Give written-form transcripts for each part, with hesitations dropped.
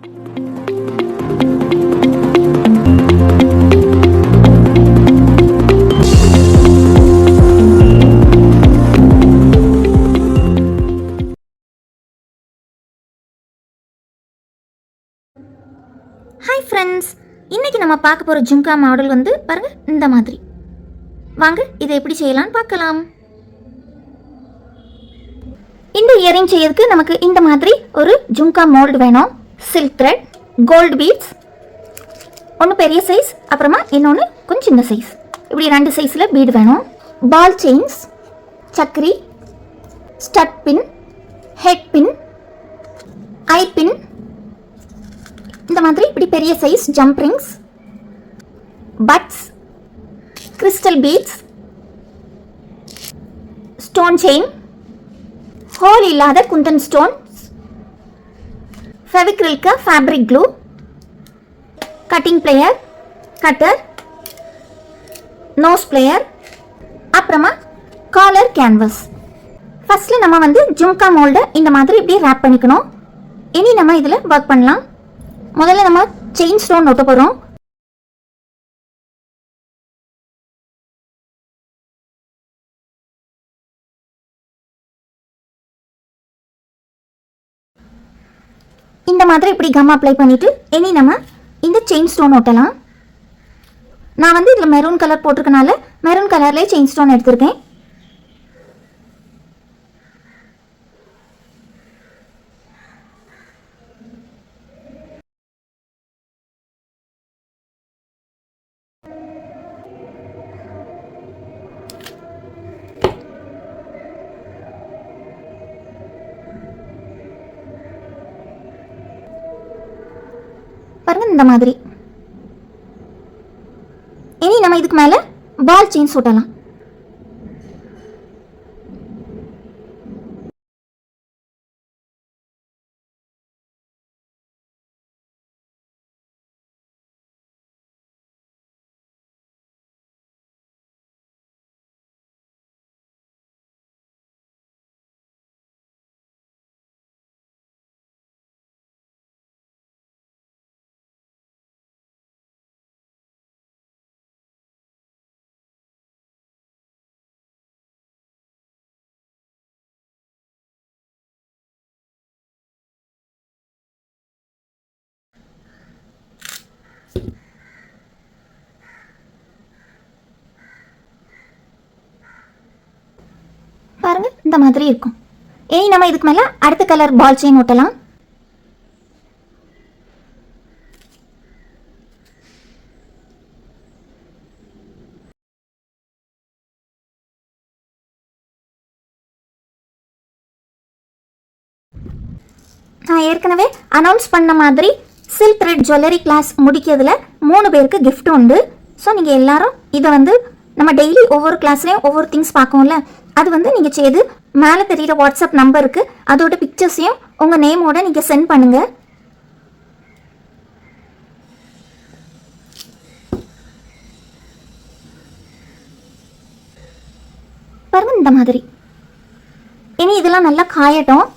Hi friends, இன்றைக்கி நம்ம பார்க்க போகிற ஜும்கா மாடல் வந்து பாருங்கள் இந்த மாதிரி. வாங்க இதை எப்படி செய்யலான்னு பார்க்கலாம். இந்த இயரிங் செய்யறதுக்கு நமக்கு இந்த மாதிரி ஒரு ஜும்கா மோல்டு வேணும். சில்க் த்ரெட், கோல்டு பீட்ஸ், ஒன்று பெரிய சைஸ், அப்புறமா இன்னொன்று கொஞ்சம் சின்ன சைஸ், இப்படி 2 சைஸில் பீடு வேணும். பால் செயின்ஸ், சக்கரி, stud pin, head pin, eye pin, இந்த மாதிரி இப்படி பெரிய size jump rings, buds, crystal beads, stone chain, hole இல்லாத குந்தன் ஸ்டோன், ஃபெவிக்ரில்க்கு fabric glue, cutting plier, cutter, nose plier, அப்புறமா காலர் கேன்வஸ். ஃபர்ஸ்ட்ல நம்ம வந்து ஜும்கா மோல்டை இந்த மாதிரி இப்படி ரேப் பண்ணிக்கணும். இனி நம்ம இதில் ஒர்க் பண்ணலாம். முதல்ல நம்ம செயின் ஸ்டோன் ஒட்ட போகிறோம். இந்த மாதிரி இப்படி கம் அப்ளை பண்ணிட்டு இனி நம்ம இந்த செயின் ஸ்டோன் ஒட்டலாம். நான் வந்து இதில் மெரூன் கலர் போட்டிருக்கனால மெரூன் கலர்லேயே செயின் ஸ்டோன் எடுத்திருக்கேன். பாருங்க இந்த மாதிரி. இனி நம்ம இதுக்கு மேல பால் செயின் ஒட்டலாம். பாருங்க இந்த மாதிரி இருக்கும். இனி நம்ம இதுக்கு மேல அடுத்த கலர் பால் செயின் ஒட்டலாம். நான் ஏற்கனவே அனௌன்ஸ் பண்ண மாதிரி சில்க் த்ரெட் ஜுவல்லரி கிளாஸ் முடிக்கிறதுல 3 பேருக்கு கிஃப்ட் உண்டு. ஸோ நீங்கள் எல்லாரும் இதை வந்து நம்ம டெய்லி ஒவ்வொரு கிளாஸ்லேயும் ஒவ்வொரு திங்ஸ் பார்க்கோம்ல, அது வந்து நீங்கள் செய்து மேலே தெரிகிற வாட்ஸ்அப் நம்பருக்கு அதோட பிக்சர்ஸையும் உங்கள் நேமோட நீங்கள் சென்ட் பண்ணுங்க. பாருங்க இந்த மாதிரி. இனி இதெல்லாம் நல்லா காயட்டும்.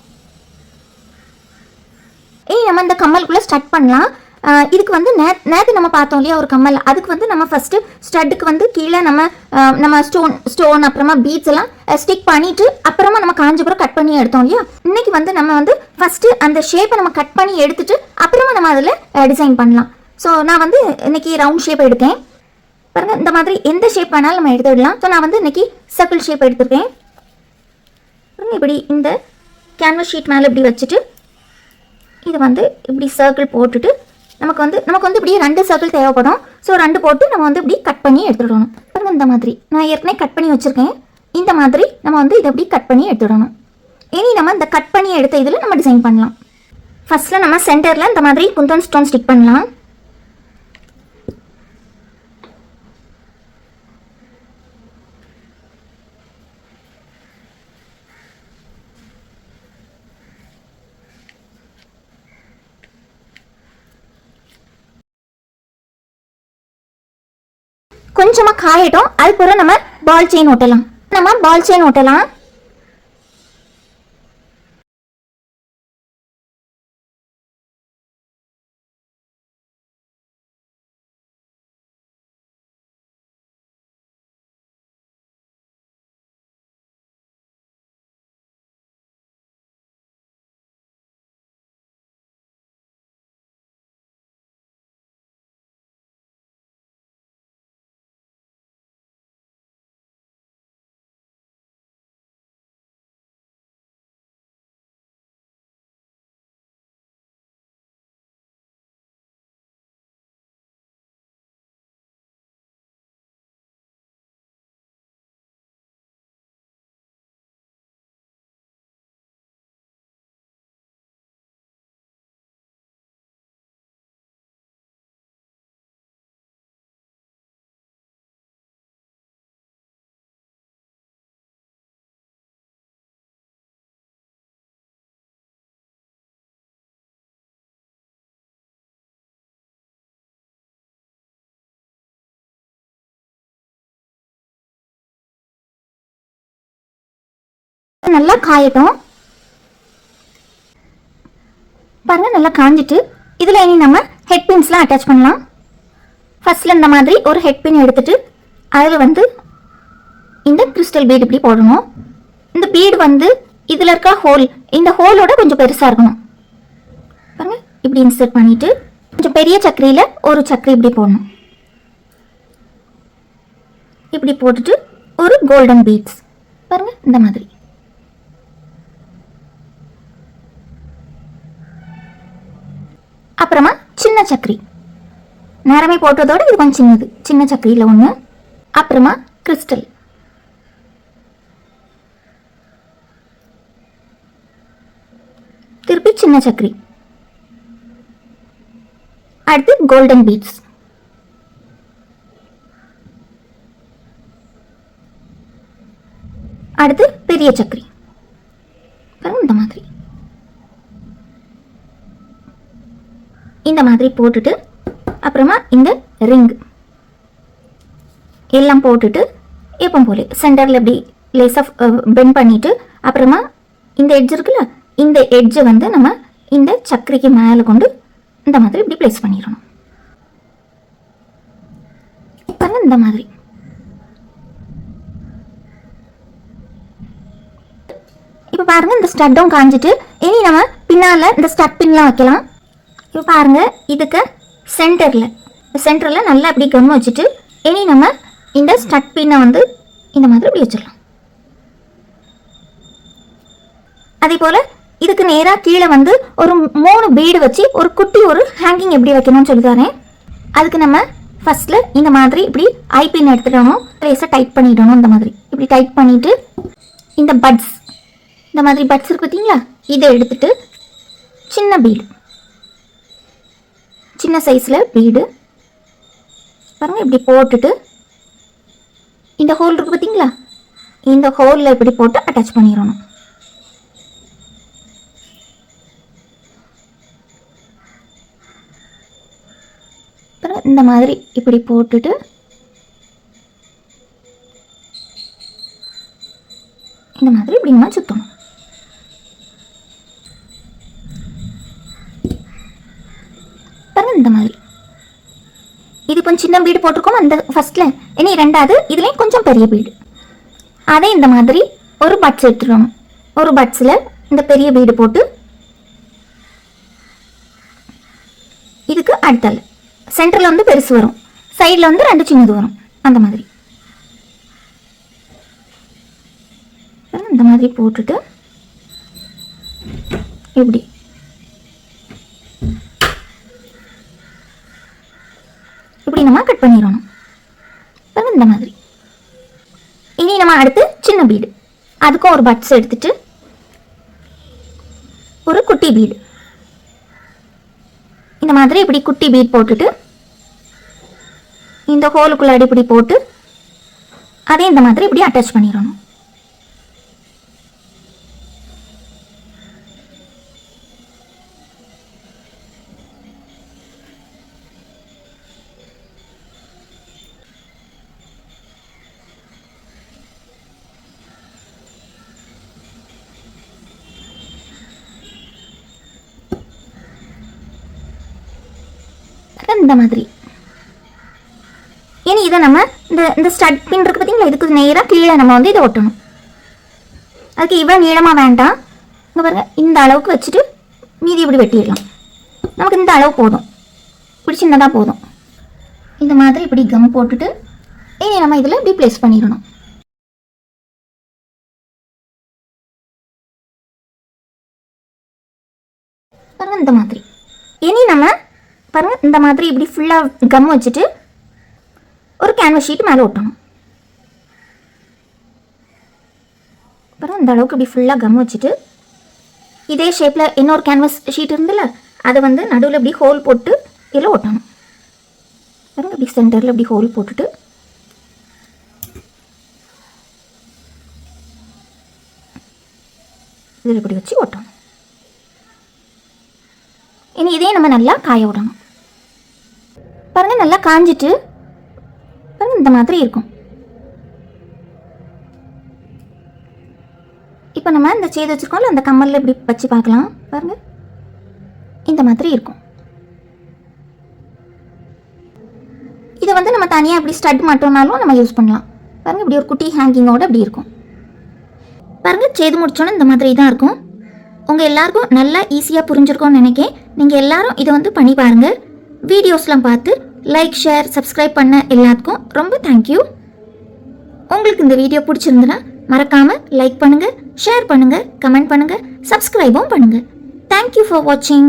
இனி நம்ம இந்த கம்மலுக்குள்ளே ஸ்டார்ட் பண்ணலாம். இதுக்கு வந்து நேற்று நம்ம பார்த்தோம் இல்லையா ஒரு கம்மல், அதுக்கு வந்து நம்ம ஃபஸ்ட்டு ஸ்டட்டுக்கு வந்து கீழே நம்ம ஸ்டோன் அப்புறமா பீட்ஸ் எல்லாம் ஸ்டிக் பண்ணிட்டு அப்புறமா நம்ம காஞ்சபுரம் கட் பண்ணி எடுத்தோம் இல்லையா. இன்னைக்கு வந்து நம்ம வந்து ஃபஸ்ட்டு அந்த ஷேப்பை நம்ம கட் பண்ணி எடுத்துட்டு அப்புறமா நம்ம அதில் டிசைன் பண்ணலாம். ஸோ நான் வந்து இன்னைக்கு ரவுண்ட் ஷேப் எடுத்தேன். பாருங்க இந்த மாதிரி எந்த ஷேப் வேணாலும் நம்ம எடுத்துடலாம். ஸோ நான் வந்து இன்னைக்கு சர்க்கிள் ஷேப் எடுத்துருக்கேன். இப்படி இந்த கேன்வஸ் ஷீட் மேலே இப்படி வச்சுட்டு இது வந்து இப்படி சர்க்கிள் போட்டுட்டு நமக்கு வந்து இப்படி 2 சர்க்கிள் தேவைப்படும். ஸோ 2 போட்டு நம்ம வந்து இப்படி கட் பண்ணி எடுத்துடணும். பாருங்க இந்த மாதிரி நான் ஏற்கனவே கட் பண்ணி வச்சுருக்கேன். இந்த மாதிரி நம்ம வந்து இதை இப்படி கட் பண்ணி எடுத்துடணும். இனி நம்ம இந்த கட் பண்ணி எடுத்த இதில் நம்ம டிசைன் பண்ணலாம். ஃபஸ்ட்டில் நம்ம சென்டரில் இந்த மாதிரி குந்தன் ஸ்டோன் ஸ்டிக் பண்ணலாம். கொஞ்சமா காயட்டும். அதுக்கப்புறம் நம்ம பால் செயின் ஒட்டலாம். நல்லா காயட்டும். பாருங்க நல்லா காஞ்சிட்டு இதில் இனி நம்ம ஹெட் பின்ஸ்லாம் அட்டாச் பண்ணலாம். ஃபர்ஸ்ட்ல இந்த மாதிரி ஒரு ஹெட் பின் எடுத்துட்டு அதில் வந்து இந்த கிறிஸ்டல் பீடு இப்படி போடணும். இந்த பீடு வந்து இதில் இருக்க ஹோல், இந்த ஹோலோட கொஞ்சம் பெருசாக இருக்கணும். பாருங்க இப்படி இன்சர்ட் பண்ணிட்டு கொஞ்சம் பெரிய சக்கரையில் ஒரு சக்கரை இப்படி போடணும். இப்படி போட்டுட்டு ஒரு கோல்டன் பீட்ஸ் பாருங்க இந்த மாதிரி. அப்புறமா சின்ன சக்கரை நேரமே போட்டதோட இது கொஞ்சம் சின்னது, சின்ன சக்கரையில் ஒன்று. அப்புறமா கிறிஸ்டல், திருப்பி சின்ன சக்கரை, அடுத்து கோல்டன் பீட்ஸ், அடுத்து பெரிய சக்கரை. இந்த மாதிரி இந்த மாதிரி போட்டுட்டு அப்புறமா இந்த ரிங் எல்லாம் போட்டுட்டு எப்போ போல சென்டரில் இப்படி லேசாக பெண்ட் பண்ணிட்டு அப்புறமா இந்த எட்ஜ் இருக்குல்ல, இந்த எட்ஜை வந்து நம்ம இந்த சக்கரைக்கு மேலே கொண்டு இந்த மாதிரி இப்படி பிளேஸ் பண்ணிடணும். இந்த மாதிரி இப்போ பாருங்க இந்த ஸ்டட்டும் காஞ்சிட்டு இனி நம்ம பின்னால் இந்த ஸ்டட் பின்லாம் வைக்கலாம். இப்போ பாருங்க இதுக்கு சென்டரில் நல்லா இப்படி கம் வச்சுட்டு இனி நம்ம இந்த ஸ்டட் பின்னை வந்து இந்த மாதிரி இப்படி வச்சிடலாம். அதே போல் இதுக்கு நேராக கீழே வந்து ஒரு 3 பீடு வச்சு ஒரு குட்டி ஒரு ஹேங்கிங் எப்படி வைக்கணும்னு சொல்லி தரேன். அதுக்கு நம்ம ஃபர்ஸ்ட்ல இந்த மாதிரி இப்படி ஐ பின் எடுத்துடணும், லேசாக டைட் பண்ணிடணும். இந்த மாதிரி இப்படி டைட் பண்ணிட்டு இந்த பட்ஸ், இந்த மாதிரி பட்ஸ் இருக்கு பார்த்தீங்களா, இதை எடுத்துட்டு சின்ன பீடு, சின்ன சைஸில் பீடு பாருங்க இப்படி போட்டுட்டு இந்த ஹோல் இருக்கு பார்த்தீங்களா, இந்த ஹோலில் இப்படி போட்டு அட்டாச் பண்ணிடணும். இந்த மாதிரி இப்படி போட்டுட்டு இந்த மாதிரி இப்படி நம்ம சுத்தணும். இந்த மாதிரி இது கொஞ்சம் சின்ன பீடு போட்டிருக்கோம் அந்த ஃபர்ஸ்ட்ல, இனி ரெண்டாவது இதுலேயும் கொஞ்சம் பெரிய பீடு. அதே இந்த மாதிரி ஒரு பட்ஸ் எடுத்துருவோம். ஒரு பட்ஸில் இந்த பெரிய பீடு போட்டு இதுக்கு அடுத்தால சென்டரில் வந்து பெருசு வரும், சைடில் வந்து 2 சின்னது வரும். அந்த மாதிரி இந்த மாதிரி போட்டுட்டு இப்படி இப்படி நம்ம கட் பண்ணிடணும். இந்த மாதிரி இனி நம்ம அடுத்து சின்ன பீடு, அதுக்கும் ஒரு பட்ஸ் எடுத்துட்டு ஒரு குட்டி பீடு இந்த மாதிரி இப்படி குட்டி பீட் போட்டுட்டு இந்த ஹோலுக்குள்ள இப்படி போட்டு அதே இந்த மாதிரி இப்படி அட்டாச் பண்ணிடணும். இந்த மாதிரி இனி இதை நம்ம இந்த ஸ்டட் பின் இருக்கு பார்த்தீங்களா, இதுக்கு நேராக கீழே நம்ம வந்து இதை ஒட்டணும். அதுக்கு இவ்வளோ நீளமாக வேண்டாம், இங்கே பாருங்க இந்த அளவுக்கு வச்சுட்டு மீதி இப்படி வெட்டிடலாம். நமக்கு இந்த அளவு போதும், இப்படி சின்னதாக போதும். இந்த மாதிரி இப்படி கம் போட்டுட்டு இனி நம்ம இதில் இப்படி ப்ளேஸ் பண்ணிடணும். பாருங்க இந்த மாதிரி இனி நம்ம பாருங்க இந்த மாதிரி இப்படி ஃபுல்லாக கம் வச்சுட்டு ஒரு கேன்வஸ் ஷீட் மேலே ஒட்டணும். பாருங்க இந்த அளவுக்கு இப்படி ஃபுல்லாக கம் வச்சுட்டு இதே ஷேப்பில் இன்னொரு கேன்வஸ் ஷீட் இருந்துல்ல, அதை வந்து நடுவில் இப்படி ஹோல் போட்டு இதில் ஒட்டணும். பாருங்க இப்படி சென்டரில் இப்படி ஹோல் போட்டுட்டு இதில் இப்படி வச்சு ஒட்டணும். இனி இதே நம்ம நல்லா காய விடணும். பாருங்க நல்லா காஞ்சிட்டு பாருங்க இந்த மாதிரி இருக்கும். இப்போ நம்ம இந்த செய்து வச்சுருக்கோம்ல அந்த கம்மலில் இப்படி வச்சு பார்க்கலாம். பாருங்கள், இந்த மாதிரி இருக்கும். இதை வந்து நம்ம தனியாக இப்படி ஸ்டட் மட்டும்னாலும் நம்ம யூஸ் பண்ணலாம். பாருங்கள், இப்படி ஒரு குட்டி ஹேங்கிங்கோடு அப்படி இருக்கும். பாருங்கள், செய்து முடிச்சோன்னே இந்த மாதிரி தான் இருக்கும். உங்கள் எல்லாருக்கும் நல்லா ஈஸியாக புரிஞ்சிருக்கும்னு நினைக்கிறேன். நீங்கள் எல்லாரும் இதை வந்து பண்ணி பாருங்கள். வீடியோஸ்லாம் பார்த்து லைக், ஷேர், சப்ஸ்கிரைப் பண்ண எல்லாத்துக்கும் ரொம்ப தேங்க்யூ. உங்களுக்கு இந்த வீடியோ பிடிச்சிருந்துன்னா மறக்காமல் லைக் பண்ணுங்கள், ஷேர் பண்ணுங்கள், கமெண்ட் பண்ணுங்கள், சப்ஸ்கிரைபும் பண்ணுங்கள். தேங்க்யூ ஃபார் வாட்சிங்.